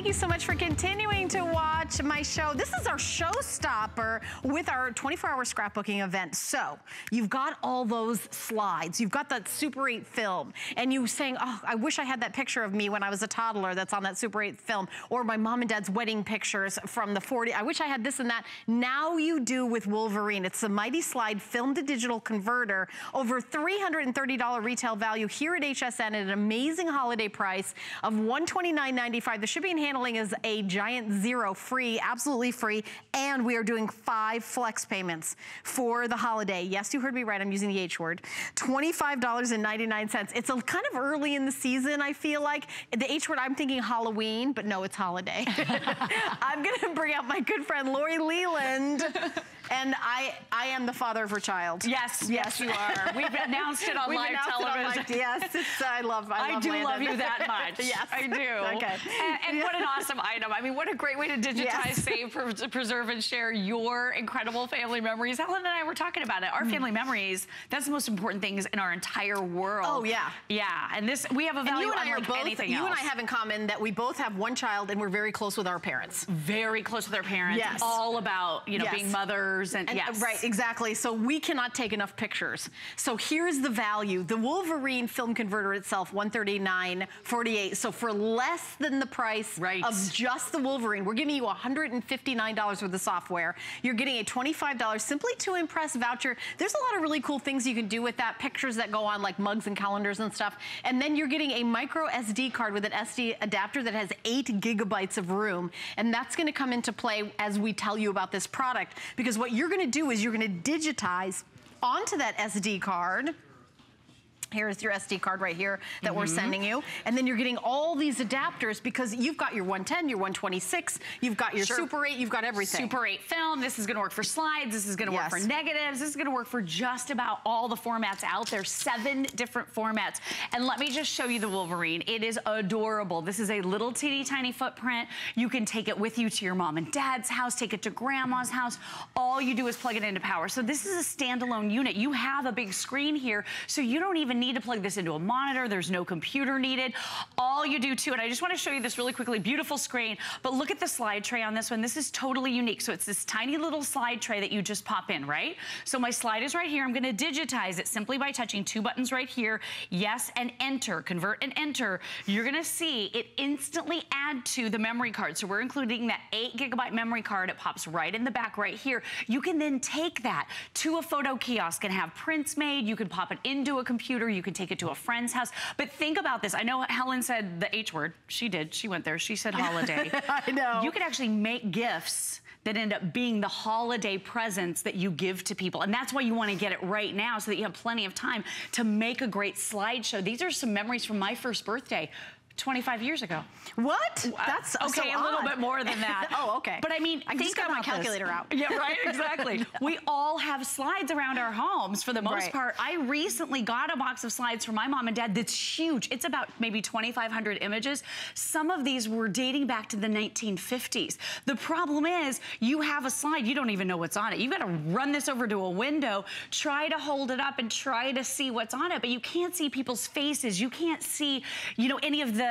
thank you so much for continuing to watch my show. This is our showstopper with our 24-hour scrapbooking event. So you've got all those slides. You've got that Super 8 film. And you saying, oh, I wish I had that picture of me when I was a toddler that's on that Super 8 film. Or my mom and dad's wedding pictures from the 40. I wish I had this and that. Now you do with Wolverine. It's the MightySlide film-to-digital converter. Over $330 retail value here at HSN at an amazing holiday price of $129.95. The shipping and handling is a giant zero, free, absolutely free, and we are doing 5 flex payments for the holiday. Yes, you heard me right, I'm using the H word. $25.99. It's a kind of early in the season, I feel like. The H word, I'm thinking Halloween, but no, it's holiday. I'm gonna bring out my good friend, Lori Leland. And I am the father of her child. Yes, yes, you are. We've announced it on live television. Yes, I love I do Landon. love you that much. Yes, I do. Okay. And what an awesome item. I mean, what a great way to digitize, save, preserve, and share your incredible family memories. Helen and I were talking about it. Our family memories, that's the most important things in our entire world. Oh, yeah. Yeah, and this, we have a value unlike anything else. You and I have in common that we both have one child and we're very close with our parents. Very close with our parents. Yes. All about, you know, being mothers and yes. Right, exactly. So we cannot take enough pictures. So here's the value. The Wolverine film converter itself, $139.48. So for less than the price of just the Wolverine, we're giving you $159 worth of software. You're getting a $25 Simply to Impress voucher. There's a lot of really cool things you can do with that. Pictures that go on like mugs and calendars and stuff. And then you're getting a micro SD card with an SD adapter that has 8 gigabytes of room. And that's gonna come into play as we tell you about this product. Because what you're gonna do is you're gonna digitize onto that SD card. Here's your SD card right here that we're sending you. And then you're getting all these adapters because you've got your 110, your 126, you've got your Super 8, you've got everything. Super 8 film, this is gonna work for slides, this is gonna work for negatives, this is gonna work for just about all the formats out there, 7 different formats. And let me just show you the Wolverine. It is adorable. This is a little teeny tiny footprint. You can take it with you to your mom and dad's house, take it to grandma's house. All you do is plug it into power. So this is a standalone unit. You have a big screen here, so you don't even need to plug this into a monitor. There's no computer needed. All you do too, and I just want to show you this really quickly, beautiful screen, but look at the slide tray on this one. This is totally unique. So it's this tiny little slide tray that you just pop in, right? So my slide is right here. I'm going to digitize it simply by touching 2 buttons right here. Yes, and enter, convert and enter. You're going to see it instantly add to the memory card. So we're including that 8 gigabyte memory card. It pops right in the back right here. You can then take that to a photo kiosk and have prints made. You can pop it into a computer. You can take it to a friend's house. But think about this. I know Helen said the H word. She did. She went there. She said holiday. I know. You could actually make gifts that end up being the holiday presents that you give to people. And that's why you want to get it right now so that you have plenty of time to make a great slideshow. These are some memories from my first birthday. 25 years ago. What? That's okay, so a little bit more than that. Oh, okay. But I mean, I just got my calculator out. Yeah, right, exactly. We all have slides around our homes for the most part. I recently got a box of slides for my mom and dad that's huge. It's about maybe 2,500 images. Some of these were dating back to the 1950s. The problem is you have a slide, you don't even know what's on it. You've got to run this over to a window, try to hold it up and try to see what's on it, but you can't see people's faces. You can't see, you know, any of the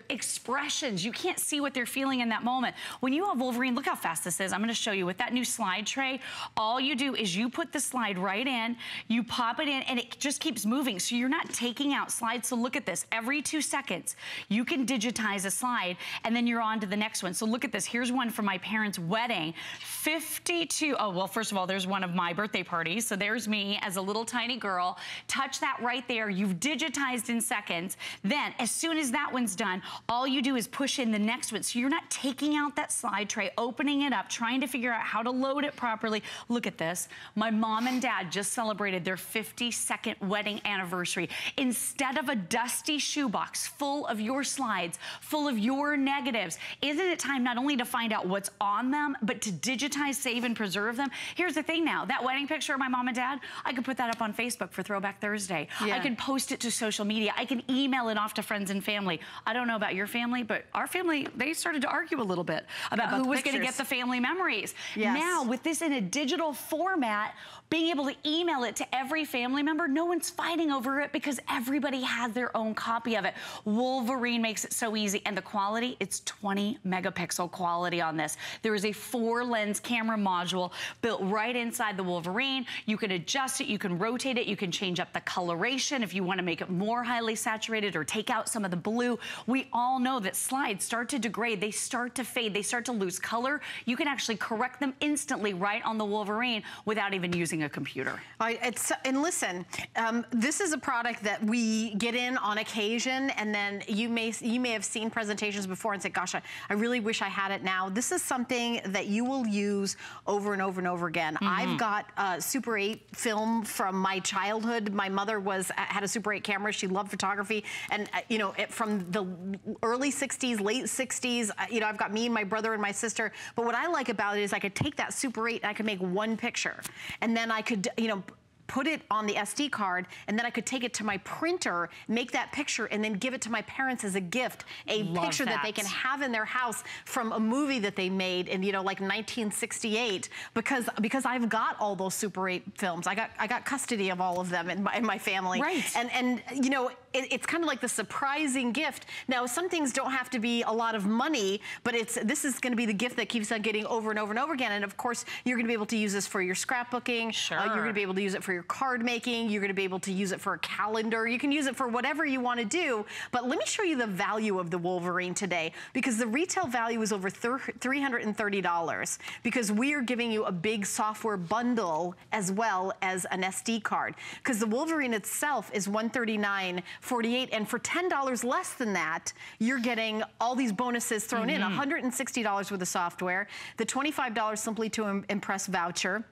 expressions. You can't see what they're feeling in that moment. When you have Wolverine, look how fast this is. I'm gonna show you with that new slide tray. All you do is you put the slide right in, you pop it in, and it just keeps moving. So you're not taking out slides. So look at this. Every 2 seconds, you can digitize a slide, and then you're on to the next one. So look at this. Here's one from my parents' wedding. 52, oh, well, first of all, there's one of my birthday parties. So there's me as a little tiny girl. Touch that right there. You've digitized in seconds. Then, as soon as that one's done, all you do is push in the next one. So you're not taking out that slide tray, opening it up, trying to figure out how to load it properly. Look at this. My mom and dad just celebrated their 52nd wedding anniversary. Instead of a dusty shoebox full of your slides, full of your negatives, isn't it time not only to find out what's on them, but to digitize digitize, save, and preserve them. Here's the thing now, that wedding picture of my mom and dad, I could put that up on Facebook for Throwback Thursday. Yeah. I can post it to social media. I can email it off to friends and family. I don't know about your family, but our family, they started to argue a little bit about who was gonna get the family memories. Yes. Now, with this in a digital format, being able to email it to every family member, no one's fighting over it because everybody has their own copy of it. Wolverine makes it so easy, and the quality, it's 20 megapixel quality on this. There is a 4-lens camera module built right inside the Wolverine. You can adjust it, you can rotate it, you can change up the coloration if you want to make it more highly saturated or take out some of the blue. We all know that slides start to degrade, they start to fade, they start to lose color. You can actually correct them instantly right on the Wolverine without even using a computer. And listen, this is a product that we get in on occasion, and then you may have seen presentations before and say, gosh, I really wish I had it now. This is something that you will use over and over and over again. I've got Super 8 film from my childhood. My mother had a Super 8 camera. She loved photography, and you know, from the early 60s, late 60s, you know, I've got me and my brother and my sister. But what I like about it is I could take that Super 8 and I could make one picture, and then I could, you know, put it on the SD card, and then I could take it to my printer, make that picture, and then give it to my parents as a gift, a picture that they can have in their house from a movie that they made in, you know, like 1968, because I've got all those Super 8 films. I got custody of all of them in my family. Right. And you know, it's kind of like the surprising gift. Now, some things don't have to be a lot of money, but this is going to be the gift that keeps on getting over and over and over again. And of course, you're going to be able to use this for your scrapbooking. Sure. You're going to be able to use it for your card making. You're going to be able to use it for a calendar. You can use it for whatever you want to do. But let me show you the value of the Wolverine today, because the retail value is over $330, because we are giving you a big software bundle as well as an SD card, because the Wolverine itself is $139.48, and for $10 less than that, you're getting all these bonuses thrown in. $160 worth of software, the $25 Simply to Impress voucher.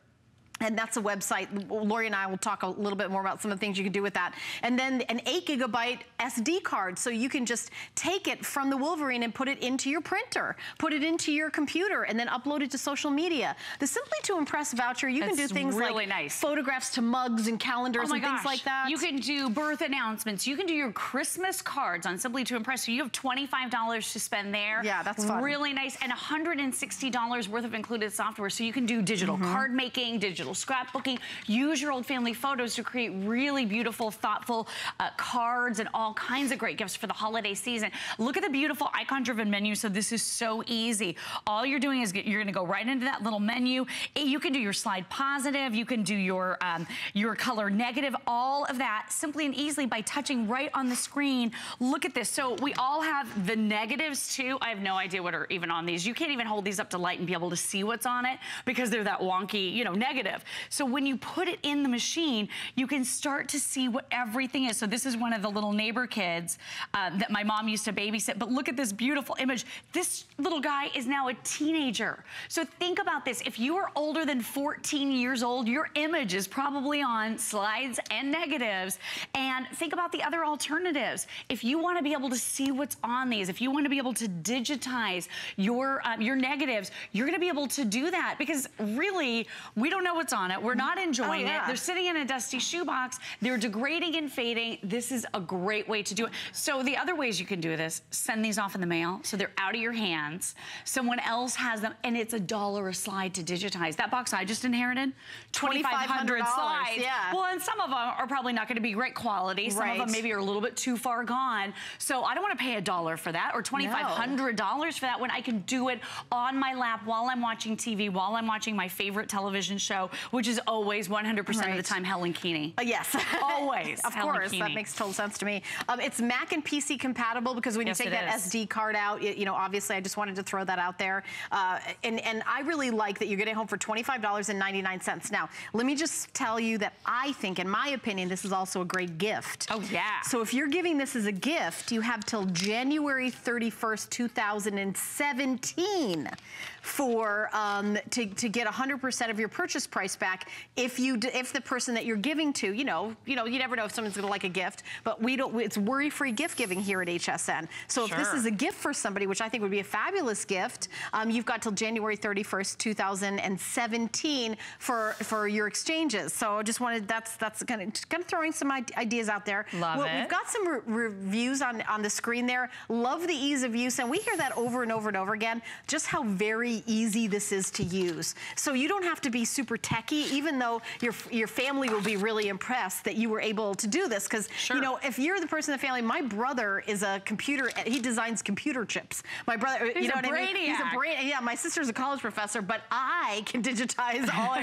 And that's a website. Lori and I will talk a little bit more about some of the things you can do with that. And then an 8GB SD card, so you can just take it from the Wolverine and put it into your printer, put it into your computer, and then upload it to social media. The Simply to Impress voucher, you can do things really like nice. Photographs to mugs and calendars and things like that. You can do birth announcements. You can do your Christmas cards on Simply to Impress. So you have $25 to spend there. Yeah, that's fun. Really nice. And $160 worth of included software. So you can do digital card making, digital scrapbooking, use your old family photos to create really beautiful, thoughtful cards and all kinds of great gifts for the holiday season. Look at the beautiful icon-driven menu. So this is so easy. All you're doing is you're going to go right into that little menu. You can do your slide positive. You can do your color negative. All of that simply and easily by touching right on the screen. Look at this. So we all have the negatives too. I have no idea what are even on these. You can't even hold these up to light and be able to see what's on it because they're that wonky, you know, negative. So when you put it in the machine, you can start to see what everything is. So this is one of the little neighbor kids that my mom used to babysit. But look at this beautiful image. This little guy is now a teenager. So think about this. If you are older than 14 years old, your image is probably on slides and negatives. And think about the other alternatives. If you want to be able to see what's on these, if you want to be able to digitize your negatives, you're going to be able to do that, because really, we don't know what's on it. We're not enjoying it. They're sitting in a dusty shoebox. They're degrading and fading. This is a great way to do it. So the other ways you can do this, send these off in the mail so they're out of your hands. Someone else has them, and it's $1 a slide to digitize. That box I just inherited, 2,500 slides. Yeah. Well, and some of them are probably not going to be great quality. Some of them maybe are a little bit too far gone. So I don't want to pay $1 for that or $2,500 for that when I can do it on my lap while I'm watching TV, while I'm watching my favorite television show, which is always 100% of the time Helen Keeney. Yes. Always. Of course. That makes total sense to me. It's Mac and PC compatible, because when you take that SD card out, you know, obviously I just wanted to throw that out there. And I really like that you're getting home for $25.99. Now, let me just tell you that I think, in my opinion, this is also a great gift. Oh, yeah. So if you're giving this as a gift, you have till January 31st, 2017 to get 100% of your purchase price price back if the person that you're giving to, you never know if someone's gonna like a gift, but it's worry-free gift giving here at HSN. So if this is a gift for somebody, which I think would be a fabulous gift, you've got till January 31st, 2017 for your exchanges. So I just wanted, that's kind of throwing some ideas out there. Love it. We've got some reviews on the screen there. Love the ease of use, and we hear that over and over and over again, just how very easy this is to use. So you don't have to be super techie, even though your family will be really impressed that you were able to do this, because if you're the person in the family, my brother is a computer, he designs computer chips. My brother, He's a brainiac. He's a brainiac. Yeah, my sister's a college professor, but I can digitize all,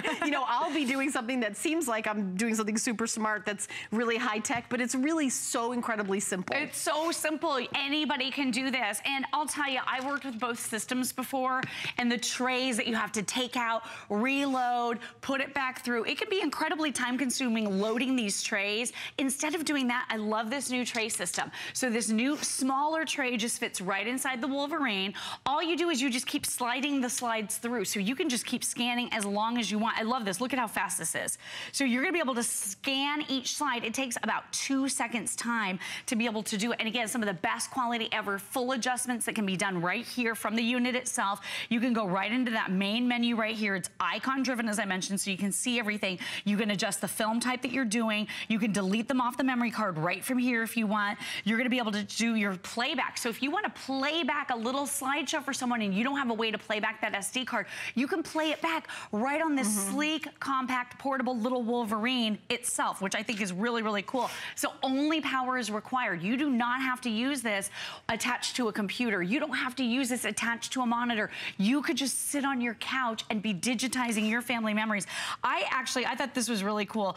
I'll be doing something that seems like I'm doing something super smart that's really high tech, but it's really so incredibly simple. It's so simple. Anybody can do this. And I'll tell you, I worked with both systems before, and the trays that you have to take out, reload, put it back through. It can be incredibly time consuming loading these trays. Instead of doing that, I love this new tray system. So this new smaller tray just fits right inside the Wolverine. All you do is you just keep sliding the slides through. So you can just keep scanning as long as you want. I love this. Look at how fast this is. So you're gonna be able to scan each slide. It takes about 2 seconds time to be able to do it. And again, some of the best quality ever, full adjustments that can be done right here from the unit itself. You can go right into that main menu right here. It's icon driven, as I mentioned, so you can see everything. You can adjust the film type that you're doing. You can delete them off the memory card right from here if you want. You're gonna be able to do your playback. So if you wanna play back a little slideshow for someone and you don't have a way to play back that SD card, you can play it back right on this sleek, compact, portable little Wolverine itself, which I think is really, really cool. So only power is required. You do not have to use this attached to a computer. You don't have to use this attached to a monitor. You could just sit on your couch and be digitizing your family memories. I thought this was really cool.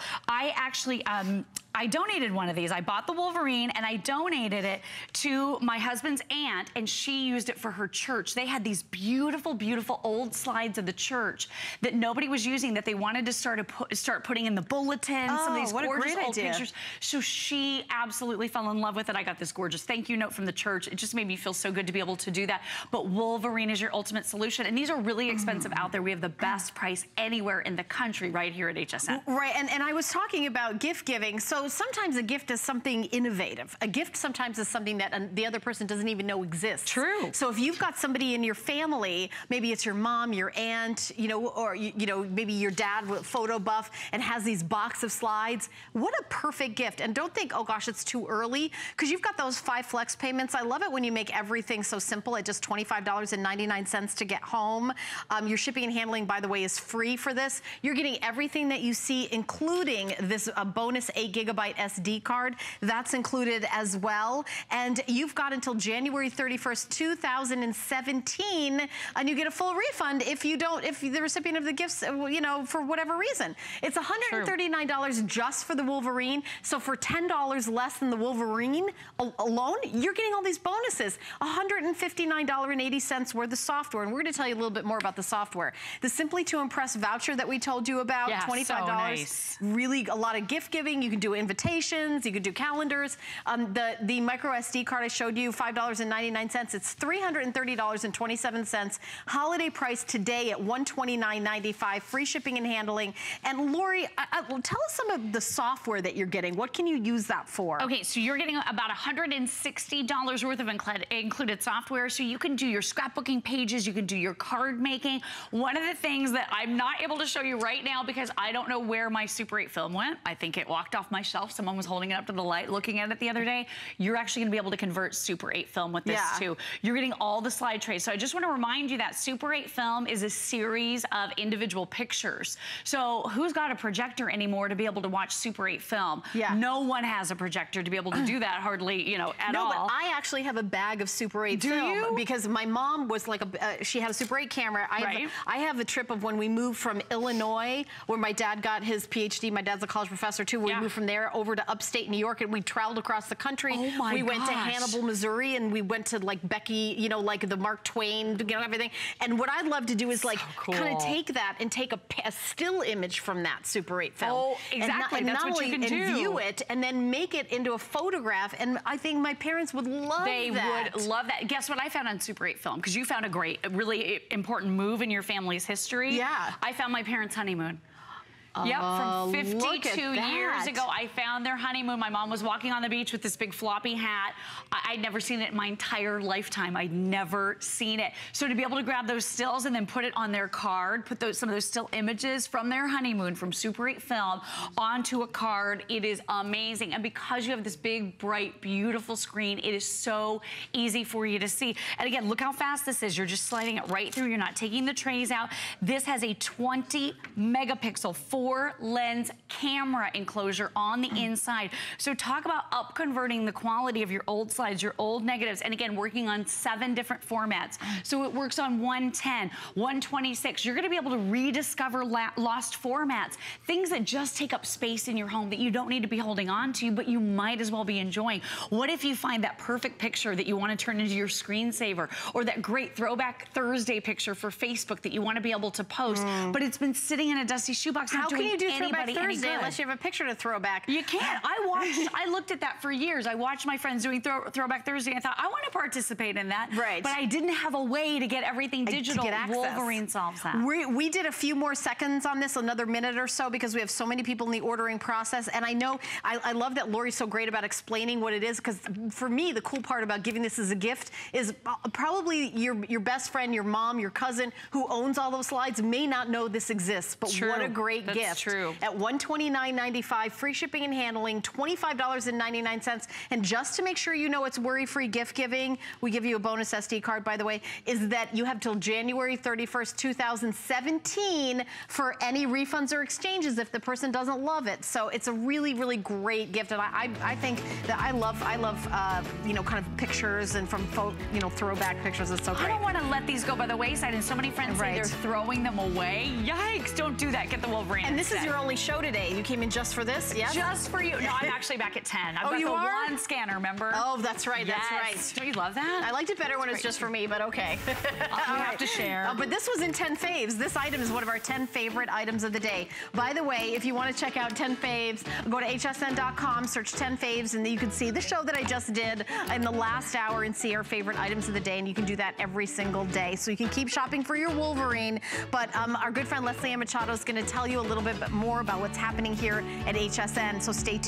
I donated one of these. I bought the Wolverine and I donated it to my husband's aunt, and she used it for her church. They had these beautiful, beautiful old slides of the church that nobody was using, that they wanted to start putting in the bulletin. Some of these gorgeous old pictures. So she absolutely fell in love with it. I got this gorgeous thank you note from the church. It just made me feel so good to be able to do that. But Wolverine is your ultimate solution. And these are really expensive out there. We have the best price anywhere in the country right here at HSN. Right, and I was talking about gift giving. So sometimes a gift is something innovative. A gift sometimes is something that the other person doesn't even know exists. True. So if you've got somebody in your family, maybe it's your mom, your aunt, or maybe your dad, photo buff, and has these box of slides, what a perfect gift. And don't think, oh gosh, it's too early, because you've got those 5 flex payments. I love it when you make everything so simple at just $25.99 to get home. Your shipping and handling, by the way, is free for this. You're getting everything that you see, including this bonus 8 gigabyte SD card. That's included as well. And you've got until January 31st, 2017, and you get a full refund if the recipient of the gifts, for whatever reason. It's $139 just for the Wolverine. So for $10 less than the Wolverine alone, you're getting all these bonuses. $159.80 worth of software. And we're going to tell you a little bit more about the software. The Simply to Impress voucher that we told you about, $25. So nice. Really a lot of gift giving. You can do invitations, you can do calendars. The micro SD card I showed you, $5.99. It's $330.27. Holiday price today at $129.95. Free shipping and handling. And Lori, tell us some of the software that you're getting. What can you use that for? Okay, so you're getting about $160 worth of included software. So you can do your scrapbooking pages, you can do your card making. One of the things that I'm not able to show you right now because I don't know where my Super 8 film went. I think it walked off my shelf. Someone was holding it up to the light, looking at it the other day. You're actually gonna be able to convert Super 8 film with this too. You're getting all the slide trays. So I just wanna remind you that Super 8 film is a series of individual pictures. So who's got a projector anymore to be able to watch Super 8 film? No one has a projector to be able to do that hardly, at all. No, but I actually have a bag of Super 8 film because my mom was like she had a Super 8 camera. I have a trip of when we moved from Illinois, where my dad got his PhD. My dad's a college professor too. We moved from there over to upstate New York, and we traveled across the country. Oh my we went to Hannibal, Missouri, and we went to like Becky, like the Mark Twain, everything. And what I'd love to do is kind of take that and take a still image from that Super 8 film. Oh, exactly. And that's what you can do. And view it, and then make it into a photograph. And I think my parents would love that. They would love that. Guess what I found on Super 8 film? Because you found a really important move in your family's history. Yeah. I found my parents' honeymoon. Yep, from 52 years ago, I found their honeymoon. My mom was walking on the beach with this big floppy hat. I'd never seen it in my entire lifetime. I'd never seen it. So to be able to grab those stills and then put it on their card, put some of those still images from their honeymoon from Super 8 film onto a card, it is amazing. And because you have this big, bright, beautiful screen, it is so easy for you to see. And again, look how fast this is. You're just sliding it right through. You're not taking the trays out. This has a 20 megapixel 4-lens camera enclosure on the inside. So talk about up-converting the quality of your old slides, your old negatives, and again, working on 7 different formats. So it works on 110, 126. You're gonna be able to rediscover lost formats, things that just take up space in your home that you don't need to be holding on to, but you might as well be enjoying. What if you find that perfect picture that you wanna turn into your screensaver, or that great Throwback Thursday picture for Facebook that you wanna be able to post, but it's been sitting in a dusty shoebox, not doing anybody any good. How can you do Throwback Thursday unless you have a picture to throw back? You can't. I looked at that for years. I watched my friends doing Throwback Thursday and I thought, I want to participate in that. Right. But I didn't have a way to get everything digital. To get access. Wolverine solves that. We did a few more seconds on this, another minute or so, because we have so many people in the ordering process. And I know, I love that Lori's so great about explaining what it is, because for me, the cool part about giving this as a gift is probably your best friend, your mom, your cousin who owns all those slides may not know this exists, but what a great gift. That's true. At $129.95, free shipping and handling, $25.99. And just to make sure you know it's worry-free gift giving, we give you a bonus SD card, by the way, is that you have till January 31st, 2017 for any refunds or exchanges if the person doesn't love it. So it's a really, really great gift. And I think that I love you know, kind of pictures and from you know, throwback pictures. It's so great. I don't want to let these go by the wayside, and so many friends say they're throwing them away. Yikes, don't do that. Get the Wolverine. And this is your only show today. You came in just for this, yes? Just for you. No, I'm actually back at 10. I've got the one scanner, remember? Oh, that's right, that's right. Don't you love that? I liked it better when it's just for me, but okay. We have to share. But this was in 10 faves. This item is one of our 10 favorite items of the day. By the way, if you want to check out 10 faves, go to hsn.com, search 10 faves, and then you can see the show that I just did in the last hour and see our favorite items of the day, and you can do that every single day. So you can keep shopping for your Wolverine, but our good friend Leslie Machado is going to tell you a little bit more about what's happening here at HSN, so stay tuned.